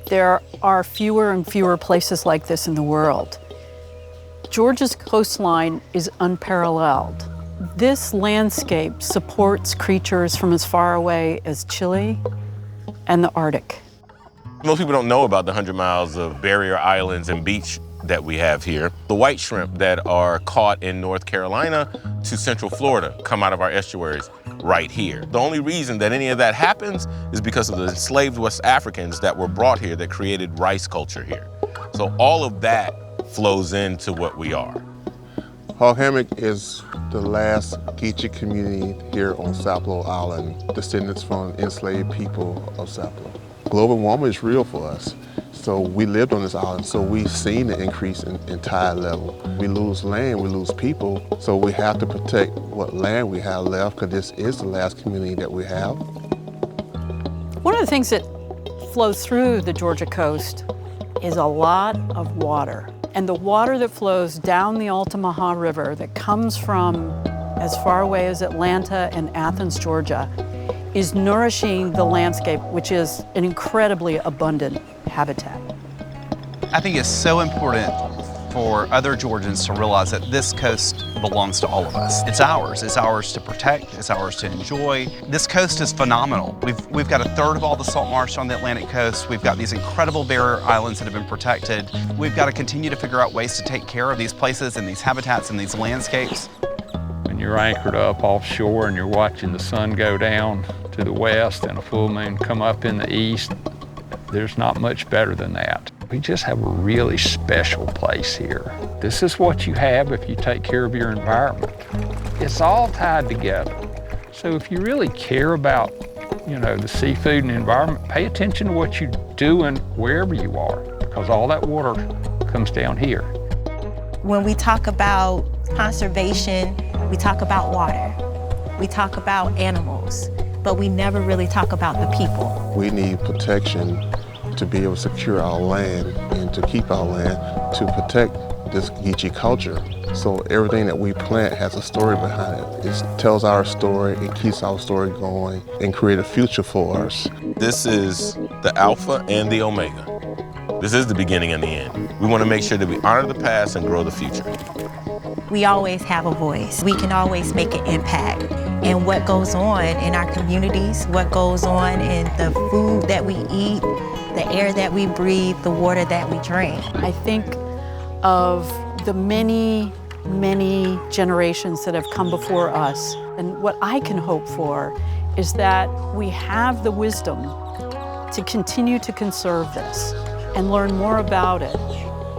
There are fewer and fewer places like this in the world. Georgia's coastline is unparalleled. This landscape supports creatures from as far away as Chile and the Arctic. Most people don't know about the 100 miles of barrier islands and beach that we have here. The white shrimp that are caught in North Carolina to Central Florida come out of our estuaries right here. The only reason that any of that happens is because of the enslaved West Africans that were brought here that created rice culture here. So all of that flows into what we are. Hog Hammock is the last Geechee community here on Sapelo Island, descendants from enslaved people of Sapelo. Global warming is real for us. So we lived on this island, so we've seen the increase in tide level. We lose land, we lose people, so we have to protect what land we have left, because this is the last community that we have. One of the things that flows through the Georgia coast is a lot of water. And the water that flows down the Altamaha River that comes from as far away as Atlanta and Athens, Georgia, is nourishing the landscape, which is an incredibly abundant habitat. I think it's so important for other Georgians to realize that this coast belongs to all of us. It's ours to protect, it's ours to enjoy. This coast is phenomenal. We've got a third of all the salt marsh on the Atlantic coast. We've got these incredible barrier islands that have been protected. We've got to continue to figure out ways to take care of these places and these habitats and these landscapes. When you're anchored up offshore and you're watching the sun go down to the west and a full moon come up in the east, there's not much better than that. We just have a really special place here. This is what you have if you take care of your environment. It's all tied together. So if you really care about, the seafood and the environment, pay attention to what you're doing wherever you are, because all that water comes down here. When we talk about conservation, we talk about water, we talk about animals, but we never really talk about the people. We need protection to be able to secure our land and to keep our land, to protect this Geechee culture. So everything that we plant has a story behind it. It tells our story, it keeps our story going, and create a future for us. This is the Alpha and the Omega. This is the beginning and the end. We want to make sure that we honor the past and grow the future. We always have a voice. We can always make an impact. And what goes on in our communities, what goes on in the food that we eat, the air that we breathe, the water that we drink. I think of the many, many generations that have come before us. And what I can hope for is that we have the wisdom to continue to conserve this and learn more about it.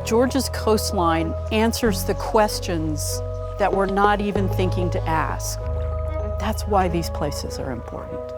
Georgia's coastline answers the questions that we're not even thinking to ask. That's why these places are important.